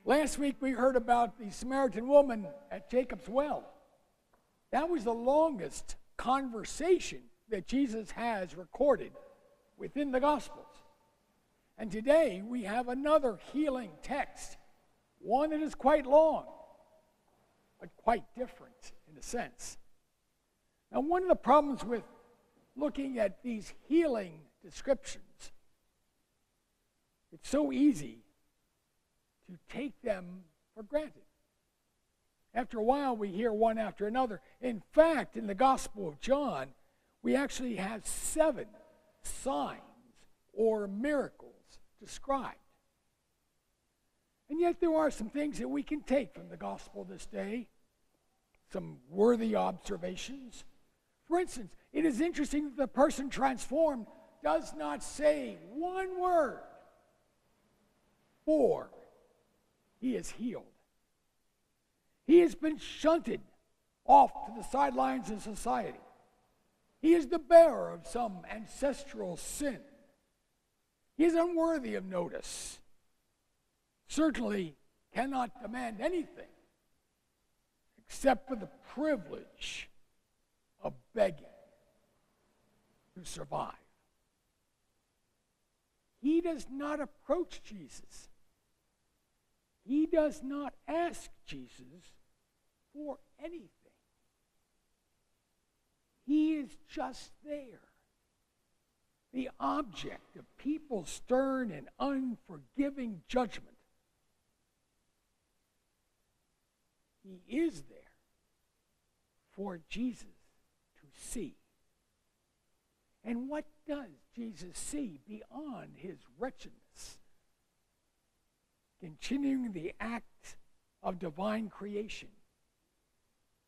Last week we heard about the Samaritan woman at Jacob's well. That was the longest conversation that Jesus has recorded within the Gospels. And today we have another healing text, one that is quite long, but quite different in a sense. Now, one of the problems with looking at these healing descriptions, it's so easy to take them for granted. After a while, we hear one after another. In fact, in the Gospel of John, we actually have 7 signs or miracles described. And yet there are some things that we can take from the Gospel this day, some worthy observations. For instance, it is interesting that the person transformed does not say one word for he is healed. He has been shunted off to the sidelines of society. He is the bearer of some ancestral sin. He is unworthy of notice. Certainly cannot demand anything except for the privilege of begging to survive. He does not approach Jesus. He does not ask Jesus for anything. He is just there, the object of people's stern and unforgiving judgment. He is there for Jesus to see. And what does Jesus see beyond his wretchedness? Continuing the act of divine creation,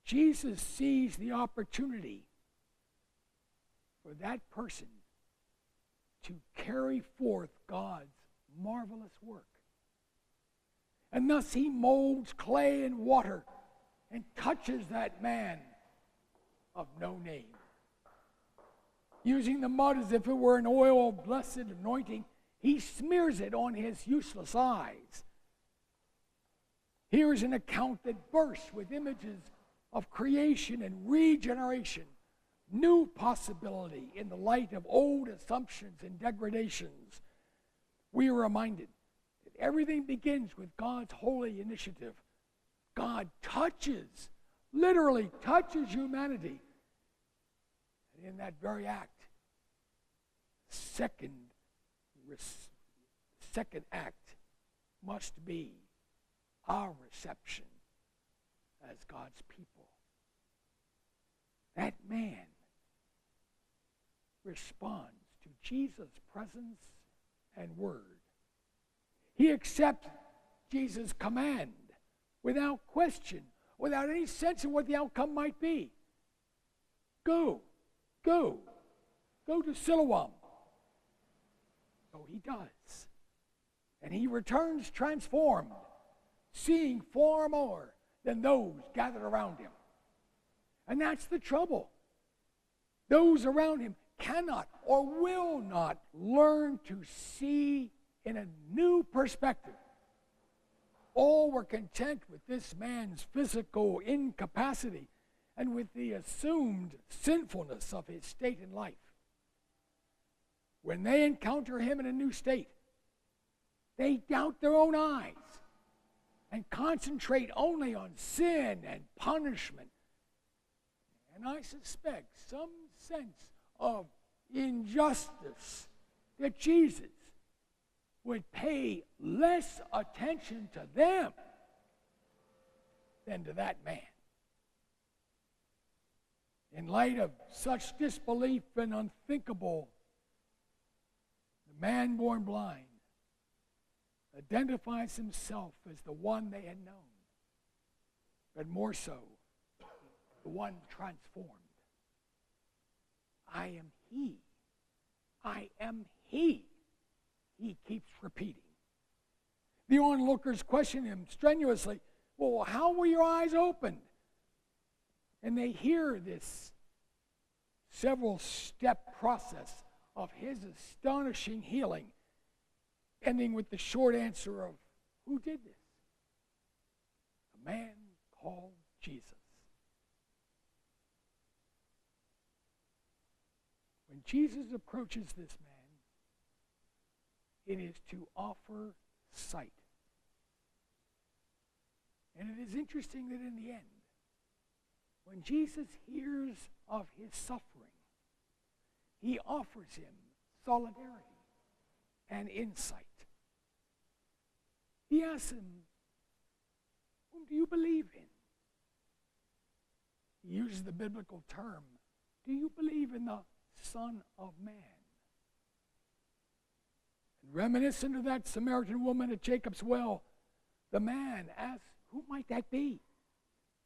Jesus sees the opportunity for that person to carry forth God's marvelous work. And thus he molds clay and water and touches that man of no name. Using the mud as if it were an oil of blessed anointing, he smears it on his useless eyes. Here is an account that bursts with images of creation and regeneration, new possibility in the light of old assumptions and degradations. We are reminded that everything begins with God's holy initiative. God touches, literally touches humanity. And in that very act, second act must be our reception as God's people. That man responds to Jesus' presence and word. He accepts Jesus' command without question, without any sense of what the outcome might be. Go to Siloam. So he does. And he returns transformed, seeing far more than those gathered around him. And that's the trouble. Those around him cannot or will not learn to see in a new perspective. All were content with this man's physical incapacity and with the assumed sinfulness of his state in life. When they encounter him in a new state, they doubt their own eyes and concentrate only on sin and punishment. And I suspect some sense of injustice that Jesus would pay less attention to them than to that man. In light of such disbelief and unthinkable, the man born blind identifies himself as the one they had known, but more so, the one transformed. I am he. I am he. He keeps repeating. The onlookers question him strenuously, well, how were your eyes opened? And they hear this several-step process of his astonishing healing, ending with the short answer of, who did this? a man called Jesus. When Jesus approaches this man, it is to offer sight. And it is interesting that in the end, when Jesus hears of his suffering, he offers him solidarity and insight. He asks him, whom do you believe in? He uses the biblical term, do you believe in the Son of Man? And reminiscent of that Samaritan woman at Jacob's well, the man asks, who might that be?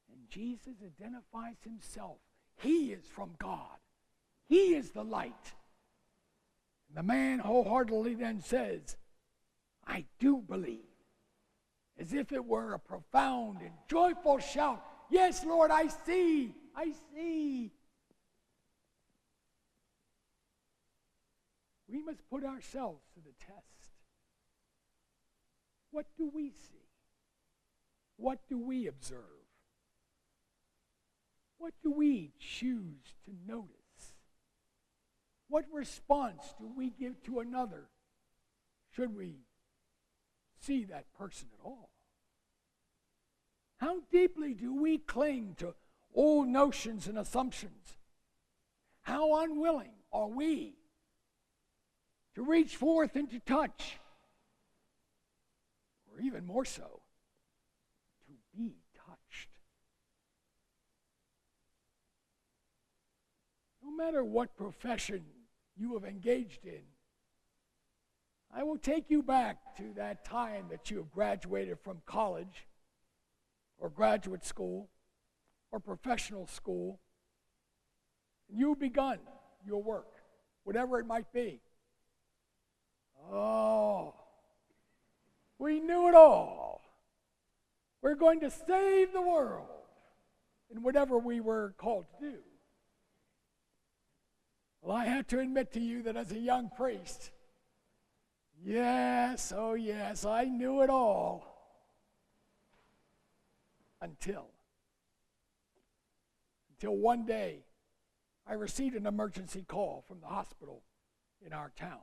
And Jesus identifies himself. He is from God. He is the light. And the man wholeheartedly then says, I do believe. As if it were a profound and joyful shout. Yes, Lord, I see. I see. We must put ourselves to the test. What do we see? What do we observe? What do we choose to notice? What response do we give to another should we see that person at all? How deeply do we cling to old notions and assumptions? How unwilling are we to reach forth and to touch, or even more so, to be touched? No matter what profession you have engaged in, I will take you back to that time that you have graduated from college or graduate school or professional school, and you've begun your work, whatever it might be. Oh, we knew it all. We're going to save the world in whatever we were called to do. Well, I have to admit to you that as a young priest, yes, oh yes, I knew it all. Until one day, I received an emergency call from the hospital in our town.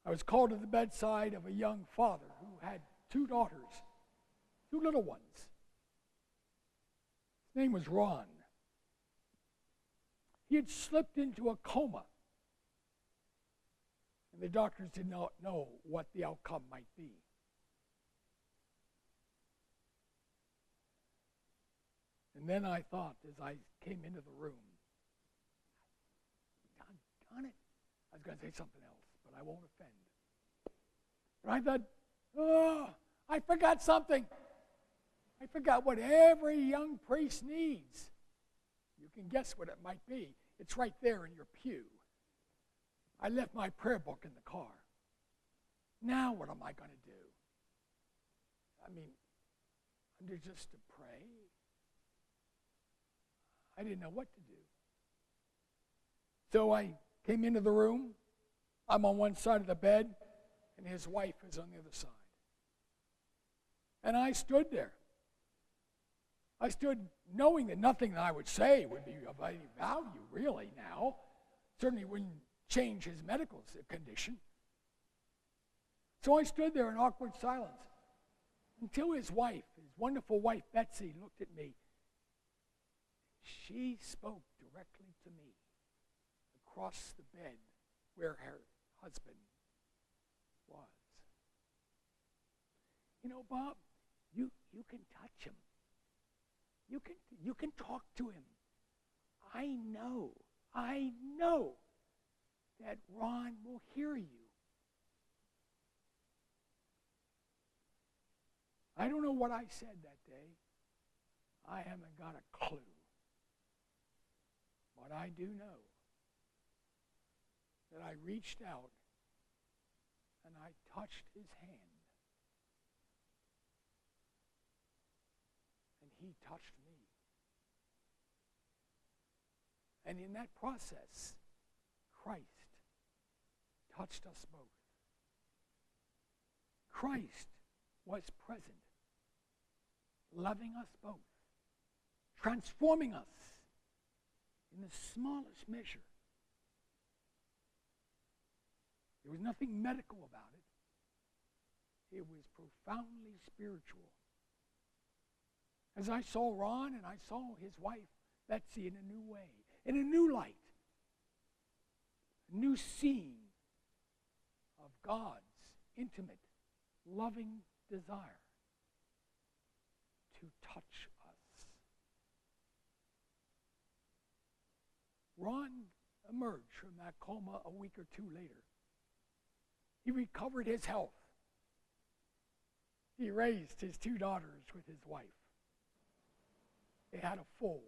I was called to the bedside of a young father who had 2 daughters, 2 little ones. His name was Ron. He had slipped into a coma, and the doctors did not know what the outcome might be. And then I thought, as I came into the room, doggone it, I was going to say something else, but I won't offend. But I thought, oh, I forgot something. I forgot what every young priest needs. You can guess what it might be. It's right there in your pew. I left my prayer book in the car. Now what am I going to do? I mean, under just to pray? I didn't know what to do. So I came into the room. I'm on one side of the bed, and his wife is on the other side. And I stood there. I stood knowing that nothing that I would say would be of any value, really, now. Certainly wouldn't change his medical condition. So I stood there in awkward silence until his wife, his wonderful wife, Betsy, looked at me. She spoke directly to me across the bed where her husband was. You know, Bob, you can touch him. You can talk to him. I know that Ron will hear you. I don't know what I said that day. I haven't got a clue. But I do know that I reached out and I touched his hand. And he touched me. And in that process, Christ touched us both. Christ was present, loving us both, transforming us in the smallest measure. There was nothing medical about it. It was profoundly spiritual. As I saw Ron and I saw his wife, Betsy, in a new way, in a new light, a new seeing of God's intimate, loving desire to touch us. Ron emerged from that coma a week or two later. He recovered his health. He raised his 2 daughters with his wife. They had a full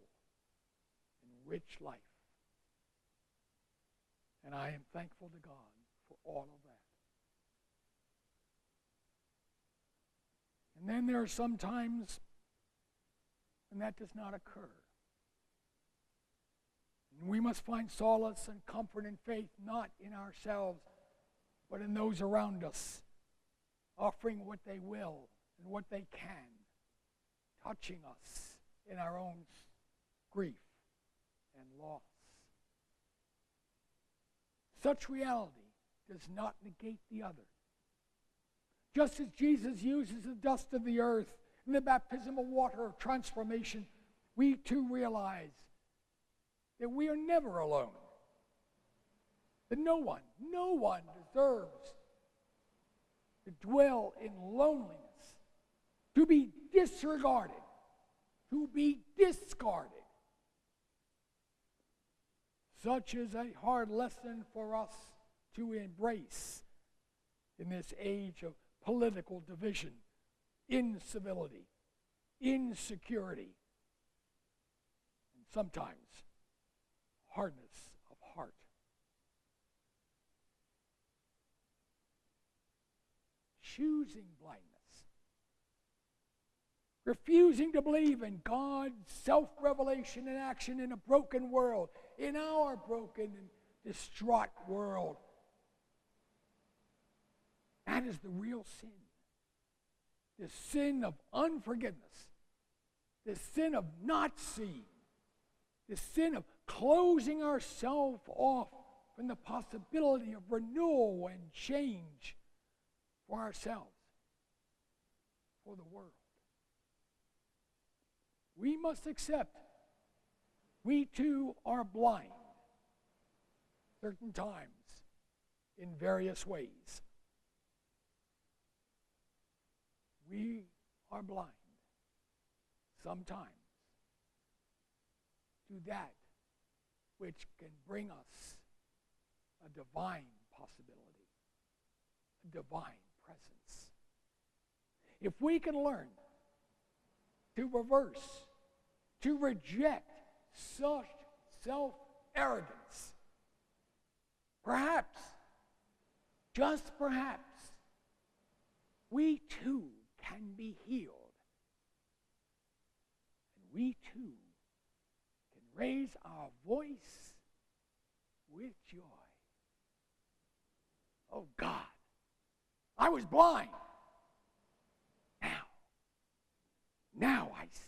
and rich life. And I am thankful to God for all of that. And then there are some times when that does not occur. And we must find solace and comfort and faith not in ourselves, but in those around us, offering what they will and what they can, touching us in our own grief and loss. Such reality does not negate the other. Just as Jesus uses the dust of the earth in the baptismal water of transformation, we too realize that we are never alone. That no one deserves to dwell in loneliness, to be disregarded, to be discarded. Such is a hard lesson for us to embrace in this age of political division, incivility, insecurity, and sometimes hardness of heart. Choosing blindness, refusing to believe in God's self-revelation and action in a broken world, in our broken and distraught world. That is the real sin. The sin of unforgiveness. The sin of not seeing. The sin of closing ourselves off from the possibility of renewal and change for ourselves, for the world. We must accept we too are blind certain times in various ways. We are blind sometimes to that which can bring us a divine possibility, a divine presence. If we can learn to reverse, to reject such self-arrogance, perhaps, just perhaps, we too can be healed. And we too can raise our voice with joy. Oh God, I was blind. Now I see.